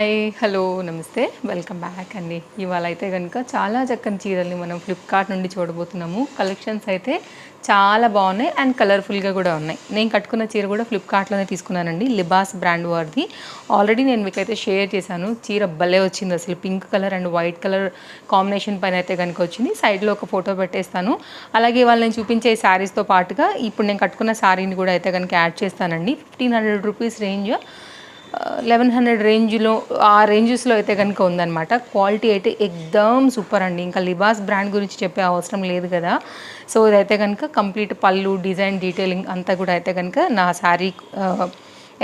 Hi hello నమస్తే welcome back అండి. ఇవాళ అయితే కనుక చాలా చక్కని చీరల్ని మనం ఫ్లిప్కార్ట్ నుండి చూడబోతున్నాము. కలెక్షన్స్ అయితే చాలా బాగున్నాయి అండ్ కలర్ఫుల్గా కూడా ఉన్నాయి. నేను కట్టుకున్న చీర కూడా ఫ్లిప్కార్ట్లోనే తీసుకున్నానండి. లిబాస్ బ్రాండ్ వారిది. ఆల్రెడీ నేను మీకైతే షేర్ చేశాను. చీర భలే వచ్చింది అసలు. Pink colour and white colour combination పైన అయితే కనుక వచ్చింది. సైడ్లో ఒక ఫోటో పెట్టేస్తాను. అలాగే ఇవాళ నేను చూపించే శారీస్తో పాటుగా ఇప్పుడు నేను కట్టుకున్న శారీని కూడా అయితే కనుక యాడ్ చేస్తానండి. 1500 రూపీస్ రేంజ్, 1100 రేంజ్లో, ఆ రేంజెస్లో అయితే కనుక ఉందన్నమాట. క్వాలిటీ అయితే ఎక్దమ్ సూపర్ అండి. ఇంకా లిబాస్ బ్రాండ్ గురించి చెప్పే అవసరం లేదు కదా. సో ఇదైతే కనుక కంప్లీట్ పళ్ళు డిజైన్ డీటెయిలింగ్ అంతా కూడా అయితే కనుక నా శారీ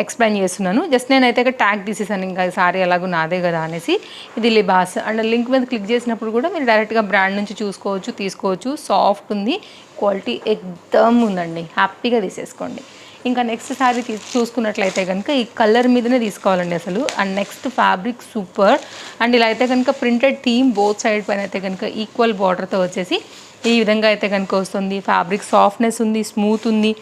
ఎక్స్ప్లెయిన్ చేస్తున్నాను. జస్ట్ నేనైతే ట్యాగ్ తీసేసాను, ఇంకా శారీ ఎలాగో నాదే కదా అనేసి. ఇది లిబాస్ అండ్ లింక్ మీద క్లిక్ చేసినప్పుడు కూడా మీరు డైరెక్ట్గా బ్రాండ్ నుంచి చూసుకోవచ్చు, తీసుకోవచ్చు. సాఫ్ట్ ఉంది, క్వాలిటీ ఎక్దమ్ ఉందండి. హ్యాపీగా తీసేసుకోండి. ఇంకా నెక్స్ట్ శారీ చూసుకున్నట్లయితే కనుక ఈ కలర్ మీదనే తీసుకోవాలండి అసలు. And next fabric super. And ఇలా అయితే కనుక ప్రింటెడ్ థీమ్ బోత్ సైడ్ పైన అయితే కనుక ఈక్వల్ బార్డర్తో వచ్చేసి ఈ విధంగా అయితే కనుక వస్తుంది. ఫ్యాబ్రిక్ సాఫ్ట్నెస్ ఉంది, స్మూత్ ఉంది,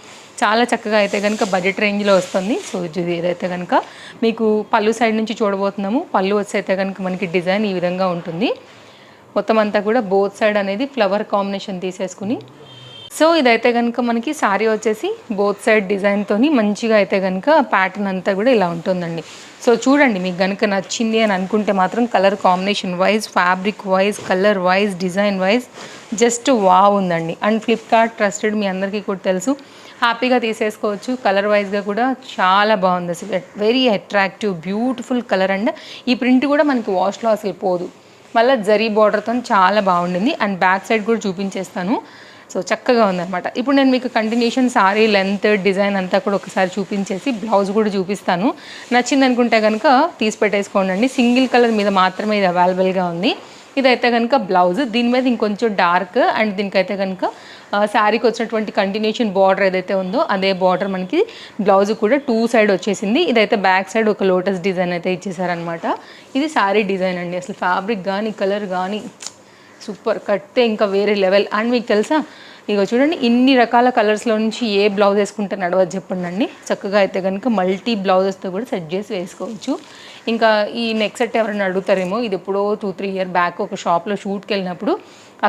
చాలా చక్కగా అయితే కనుక బడ్జెట్ రేంజ్లో వస్తుంది. సో ఇది ఏదైతే కనుక మీకు పళ్ళు సైడ్ నుంచి చూడబోతున్నాము. పళ్ళు వచ్చి అయితే కనుక మనకి డిజైన్ ఈ విధంగా ఉంటుంది. మొత్తం అంతా కూడా బోత్ సైడ్ అనేది ఫ్లవర్ కాంబినేషన్ తీసేసుకుని, సో ఇదైతే కనుక మనకి శారీ వచ్చేసి బోత్ సైడ్ డిజైన్తో మంచిగా అయితే కనుక ప్యాటర్న్ అంతా కూడా ఇలా ఉంటుందండి. సో చూడండి, మీకు కనుక నచ్చింది అని అనుకుంటే మాత్రం colour combination wise, fabric wise, colour wise, design wise just wow ఉందండి. అండ్ ఫ్లిప్కార్ట్ ట్రస్టెడ్, మీ అందరికీ కూడా తెలుసు. హ్యాపీగా తీసేసుకోవచ్చు. కలర్ వైజ్గా కూడా చాలా బాగుంది అసలు. Very attractive beautiful colour. And ఈ ప్రింట్ కూడా మనకి వాష్లో అసలు పోదు. మళ్ళీ జరీ బార్డర్తో చాలా బాగుండింది. అండ్ బ్యాక్ సైడ్ కూడా చూపించేస్తాను. సో చక్కగా ఉందన్నమాట. ఇప్పుడు నేను మీకు కంటిన్యూషన్ సారీ లెంత్ డిజైన్ అంతా కూడా ఒకసారి చూపించేసి బ్లౌజ్ కూడా చూపిస్తాను. నచ్చింది అనుకుంటే కనుక తీసి పెట్టేసుకోండి. సింగిల్ కలర్ మీద మాత్రమే ఇది అవైలబుల్గా ఉంది. ఇదైతే కనుక బ్లౌజ్, దీని మీద ఇంకొంచెం డార్క్. అండ్ దీనికైతే కనుక శారీకి వచ్చినటువంటి కంటిన్యూషన్ బార్డర్ ఏదైతే ఉందో అదే బార్డర్ మనకి బ్లౌజ్ కూడా 2 సైడ్ వచ్చేసింది. ఇదైతే బ్యాక్ సైడ్ ఒక లోటస్ డిజైన్ అయితే ఇచ్చేసారనమాట. ఇది శారీ డిజైన్ అండి. అసలు ఫ్యాబ్రిక్ కానీ కలర్ కానీ సూపర్. కట్టే ఇంకా వేరే లెవెల్. అండ్ మీకు తెలుసా, ఇక చూడండి, ఇన్ని రకాల కలర్స్లో నుంచి ఏ బ్లౌజ్ వేసుకుంటే నడవదు చెప్పండి. చక్కగా అయితే కనుక మల్టీ బ్లౌజెస్తో కూడా సెట్ చేసి వేసుకోవచ్చు. ఇంకా ఈ నెక్ సెట్ ఎవరైనా అడుగుతారేమో, ఇది ఎప్పుడో 2-3 ఇయర్ బ్యాక్ ఒక షాప్లో షూట్కి వెళ్ళినప్పుడు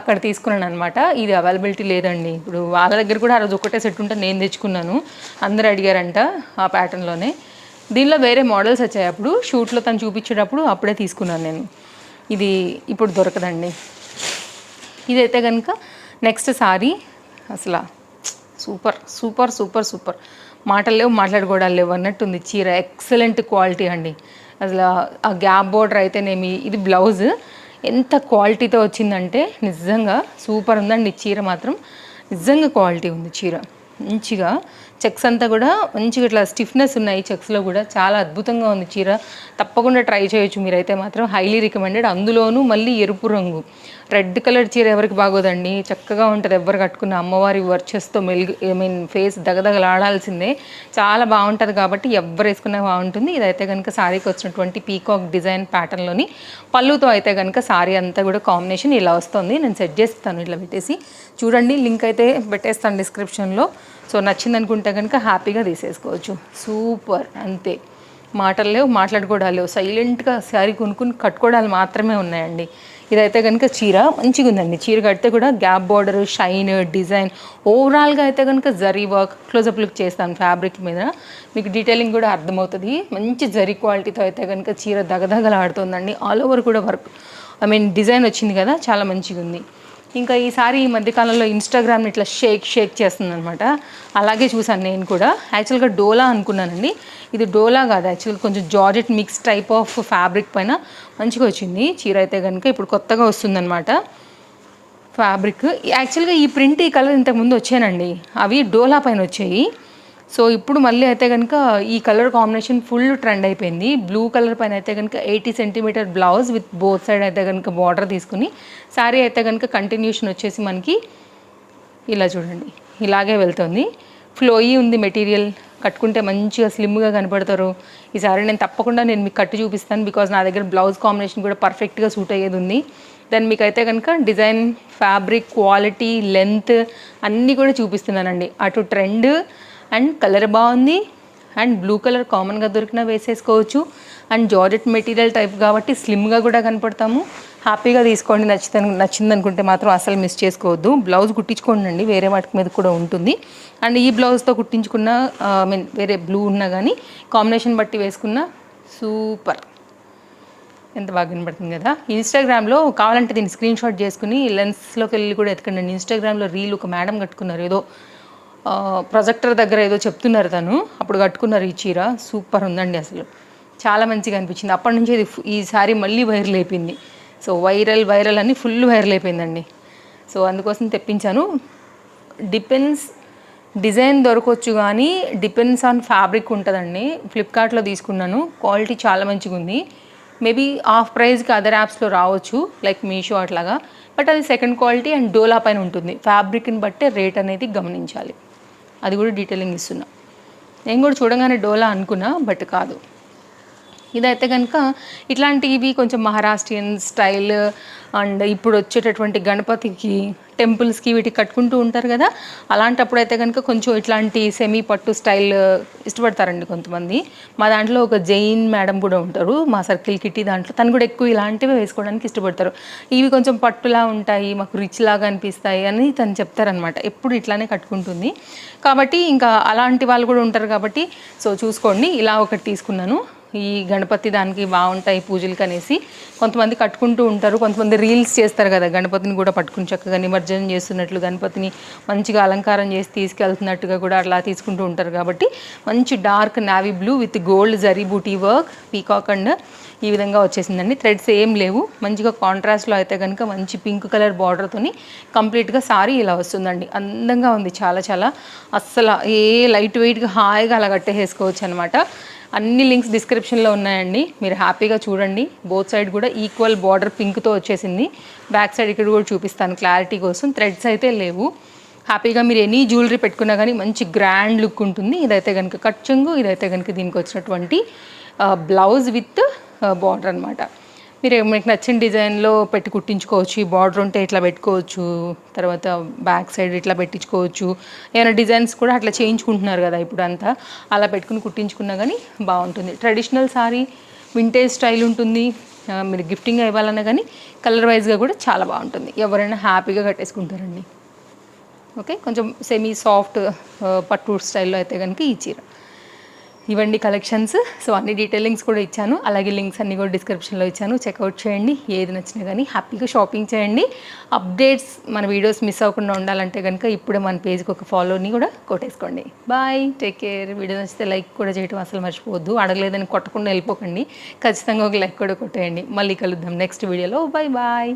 అక్కడ తీసుకున్నాను అనమాట. ఇది అవైలబిలిటీ లేదండి ఇప్పుడు. వాళ్ళ దగ్గర కూడా ఆ రోజు ఒకటే సెట్ ఉంటే నేను తెచ్చుకున్నాను. అందరు అడిగారంట ఆ ప్యాటర్న్లోనే. దీనిలో వేరే మోడల్స్ వచ్చాయి. అప్పుడు షూట్లో తను చూపించేటప్పుడు అప్పుడే తీసుకున్నాను నేను. ఇది ఇప్పుడు దొరకదండి. ఇదైతే కనుక నెక్స్ట్ సారీ. అసలు సూపర్ సూపర్ సూపర్ సూపర్. మాటలు లేవు, మాట్లాడుకోవడాలు లేవు అన్నట్టుంది. చీర ఎక్సలెంట్ క్వాలిటీ అండి. అసలు ఆ గ్యాప్ బోర్డర్ అయితేనేమి, ఇది బ్లౌజ్ ఎంత క్వాలిటీతో వచ్చిందంటే నిజంగా సూపర్ ఉందండి. చీర మాత్రం నిజంగా క్వాలిటీ ఉంది. చీర మంచిగా చెక్స్ అంతా కూడా మంచిగా ఇట్లా స్టిఫ్నెస్ ఉన్నాయి. చెక్స్లో కూడా చాలా అద్భుతంగా ఉంది చీర. తప్పకుండా ట్రై చేయొచ్చు మీరైతే మాత్రం. Highly recommended. అందులోనూ మళ్ళీ ఎరుపు రంగు, రెడ్ కలర్ చీర ఎవరికి బాగోదండి. చక్కగా ఉంటుంది. ఎవరు కట్టుకున్న అమ్మవారి వర్చస్తో ఫేస్ దగదగలాడాల్సిందే. చాలా బాగుంటుంది కాబట్టి ఎవరు వేసుకున్నా బాగుంటుంది. ఇదైతే కనుక శారీకి వచ్చినటువంటి పీకాక్ డిజైన్ ప్యాటర్న్లోని పళ్ళుతో అయితే కనుక శారీ అంతా కూడా కాంబినేషన్ ఇలా వస్తుంది. నేను సెట్ చేస్తాను ఇట్లా పెట్టేసి. చూడండి, లింక్ అయితే పెట్టేస్తాను డిస్క్రిప్షన్లో. సో నచ్చింది అనుకుంటే కనుక హ్యాపీగా తీసేసుకోవచ్చు. సూపర్. అంతే, మాటలు లేవు, మాట్లాడుకోవడాలు లేవు. సైలెంట్గా శారీ కొనుక్కుని కట్టుకోవడాలు మాత్రమే ఉన్నాయండి. ఇదైతే కనుక చీర మంచిగా ఉందండి. చీర కడితే కూడా గ్యాప్ బార్డర్, షైన్, డిజైన్ ఓవరాల్గా అయితే కనుక జరీ వర్క్. క్లోజప్ లుక్ చేస్తాను ఫ్యాబ్రిక్ మీద, మీకు డీటెయిలింగ్ కూడా అర్థమవుతుంది. మంచి జరీ క్వాలిటీతో అయితే కనుక చీర దగదగలాడుతుందండి. ఆల్ ఓవర్ కూడా వర్క్, డిజైన్ వచ్చింది కదా, చాలా మంచిగా ఉంది. ఇంకా ఈసారి ఈ మధ్యకాలంలో ఇన్స్టాగ్రామ్ని ఇట్లా షేక్ చేస్తుంది అనమాట. అలాగే చూసాను నేను కూడా. యాక్చువల్గా డోలా అనుకున్నానండి. ఇది డోలా కాదు, యాక్చువల్గా కొంచెం georgette mix type of fabric పైన మంచిగా వచ్చింది చీర అయితే కనుక. ఇప్పుడు కొత్తగా వస్తుందన్నమాట ఫ్యాబ్రిక్. యాక్చువల్గా ఈ ప్రింట్, ఈ కలర్ ఇంతకుముందు వచ్చానండి, అవి డోలా పైన వచ్చాయి. సో ఇప్పుడు మళ్ళీ అయితే కనుక ఈ కలర్ కాంబినేషన్ ఫుల్ ట్రెండ్ అయిపోయింది. బ్లూ కలర్ పైన అయితే కనుక 80 centimetre blouse with both side అయితే కనుక బార్డర్ తీసుకుని, శారీ అయితే కనుక కంటిన్యూషన్ వచ్చేసి మనకి ఇలా చూడండి ఇలాగే వెళ్తుంది. ఫ్లోయీ ఉంది మెటీరియల్. కట్టుకుంటే మంచిగా స్లిమ్గా కనపడతారు. ఈ శారీ తప్పకుండా నేను మీకు కట్టి చూపిస్తాను. బికాజ్ నా దగ్గర బ్లౌజ్ కాంబినేషన్ కూడా పర్ఫెక్ట్గా సూట్ అయ్యేది ఉంది. దెన్ మీకు అయితే కనుక డిజైన్, ఫ్యాబ్రిక్, క్వాలిటీ, లెంత్ అన్నీ కూడా చూపిస్తున్నానండి. అటు ట్రెండ్ అండ్ కలర్ బాగుంది. అండ్ బ్లూ కలర్ కామన్గా దొరికినా వేసేసుకోవచ్చు. అండ్ జార్జెట్ మెటీరియల్ టైప్ కాబట్టి స్లిమ్గా కూడా కనపడతాము. హ్యాపీగా తీసుకోండి, నచ్చింది అనుకుంటే మాత్రం అసలు మిస్ చేసుకోవద్దు. బ్లౌజ్ కుట్టించుకోండి, వేరే వాటి మీద కూడా ఉంటుంది. అండ్ ఈ బ్లౌజ్తో కుట్టించుకున్న వేరే బ్లూ ఉన్నా కానీ కాంబినేషన్ బట్టి వేసుకున్న సూపర్, ఎంత బాగా కనబడుతుంది కదా. ఇన్స్టాగ్రామ్లో కావాలంటే దీన్ని స్క్రీన్ షాట్ చేసుకుని లెన్స్లోకి వెళ్ళి కూడా ఎతకండి. ఇన్స్టాగ్రామ్లో రీల్ ఒక మేడం కట్టుకున్నారు, ఏదో ప్రొజెక్టర్ దగ్గర ఏదో చెప్తున్నారు తను, అప్పుడు కట్టుకున్నారు ఈ చీర. సూపర్ ఉందండి, అసలు చాలా మంచిగా అనిపించింది. అప్పటి నుంచి ఈ సారీ మళ్ళీ వైరల్ అయిపోయింది. సో వైరల్ అని ఫుల్ వైరల్ అయిపోయిందండి. సో అందుకోసం తెప్పించాను. డిపెండ్స్, డిజైన్ దొరకవచ్చు కానీ డిపెండ్స్ ఆన్ ఫ్యాబ్రిక్ ఉంటుందండి. ఫ్లిప్కార్ట్లో తీసుకున్నాను, క్వాలిటీ చాలా మంచిగా ఉంది. మేబీ ఆఫ్ ప్రైస్కి అదర్ యాప్స్లో రావచ్చు, లైక్ మీషో అట్లాగా. బట్ అది సెకండ్ క్వాలిటీ అండ్ డోలా పైన ఉంటుంది. ఫ్యాబ్రిక్ని బట్టే రేట్ అనేది గమనించాలి. అది కూడా డీటెయిలింగ్ ఇస్తున్నా. నేను కూడా చూడగానే డోలా అనుకున్నా, బట్ కాదు. ఇదైతే కనుక ఇట్లాంటివి కొంచెం మహారాష్ట్రియన్ స్టైల్ అండ్ ఇప్పుడు వచ్చేటటువంటి గణపతికి టెంపుల్స్కి వీటికి కట్టుకుంటూ ఉంటారు కదా, అలాంటప్పుడు అయితే కనుక కొంచెం ఇట్లాంటి సెమీ పట్టు స్టైల్ ఇష్టపడతారండి కొంతమంది. మా దాంట్లో ఒక జైన్ మేడం కూడా ఉంటారు, మా సర్కిల్ కిట్టి దాంట్లో, తను కూడా ఎక్కువ ఇలాంటివి వేసుకోవడానికి ఇష్టపడతారు. ఇవి కొంచెం పట్టులా ఉంటాయి, మాకు రిచ్ లాగా అనిపిస్తాయి అని తను చెప్తారనమాట. ఎప్పుడు ఇట్లానే కట్టుకుంటుంది కాబట్టి ఇంకా అలాంటి వాళ్ళు కూడా ఉంటారు కాబట్టి సో చూసుకోండి. ఇలా ఒకటి తీసుకున్నాను. ఈ గణపతి దానికి బాగుంటాయి పూజలకి అనేసి కొంతమంది కట్టుకుంటూ ఉంటారు. కొంతమంది రీల్స్ చేస్తారు కదా, గణపతిని కూడా పట్టుకుని చక్కగా నిమజ్జనం చేస్తున్నట్లు, గణపతిని మంచిగా అలంకారం చేసి తీసుకెళ్తున్నట్టుగా కూడా అట్లా తీసుకుంటూ ఉంటారు. కాబట్టి మంచి dark navy blue with gold zari buti work, peacock and ఈ విధంగా వచ్చేసిందండి. థ్రెడ్స్ ఏం లేవు. మంచిగా కాంట్రాస్ట్లో అయితే కనుక మంచి పింక్ కలర్ బార్డర్తోని కంప్లీట్గా సారీ ఇలా వస్తుందండి. అందంగా ఉంది చాలా చాలా. అస్సలు ఏ లైట్ వెయిట్గా హాయిగా అలా కట్టేసుకోవచ్చు అనమాట. అన్ని లింక్స్ డిస్క్రిప్షన్లో ఉన్నాయండి, మీరు హ్యాపీగా చూడండి. బోత్ సైడ్ కూడా ఈక్వల్ బార్డర్ పింక్తో వచ్చేసింది. బ్యాక్ సైడ్ ఇక్కడ కూడా చూపిస్తాను క్లారిటీ కోసం. థ్రెడ్స్ అయితే లేవు. హ్యాపీగా మీరు ఎనీ జ్యువెలరీ పెట్టుకున్నా కానీ మంచి గ్రాండ్ లుక్ ఉంటుంది. ఇదైతే కనుక కట్ చెంగు, ఇదైతే కనుక దీనికి వచ్చినటువంటి బ్లౌజ్ విత్ బార్డర్ అనమాట. మీరు మీకు నచ్చిన డిజైన్లో పెట్టి కుట్టించుకోవచ్చు. ఈ బార్డర్ ఉంటే ఇట్లా పెట్టుకోవచ్చు, తర్వాత బ్యాక్ సైడ్ ఇట్లా పెట్టించుకోవచ్చు. ఏమైనా డిజైన్స్ కూడా అట్లా చేయించుకుంటున్నారు కదా ఇప్పుడు అంతా, అలా పెట్టుకుని కుట్టించుకున్నా కానీ బాగుంటుంది. ట్రెడిషనల్ సారీ, వింటేజ్ స్టైల్ ఉంటుంది. మీరు గిఫ్టింగ్గా ఇవ్వాలన్నా కానీ కలర్ వైజ్గా కూడా చాలా బాగుంటుంది. ఎవరైనా హ్యాపీగా కట్టేసుకుంటారండి. ఓకే, కొంచెం సెమీ సాఫ్ట్ పట్టు స్టైల్లో అయితే కనుక ఈ చీర. ఇవండి కలెక్షన్స్. సో అన్ని డీటెయిలింగ్స్ కూడా ఇచ్చాను, అలాగే లింక్స్ అన్నీ కూడా డిస్క్రిప్షన్లో ఇచ్చాను. చెక్అవుట్ చేయండి. ఏది నచ్చినా కానీ హ్యాపీగా షాపింగ్ చేయండి. అప్డేట్స్, మన వీడియోస్ మిస్ అవ్వకుండా ఉండాలంటే కనుక ఇప్పుడే మన పేజ్కి ఒక ఫాలోని కూడా కొట్టేసుకోండి. Bye, take care. వీడియో నచ్చితే లైక్ కూడా చేయడం అసలు మర్చిపోవద్దు. అడగలేదని కొట్టకుండా వెళ్ళిపోకండి, ఖచ్చితంగా ఒక లైక్ కూడా కొట్టేయండి. మళ్ళీ కలుద్దాం నెక్స్ట్ వీడియోలో. Bye bye.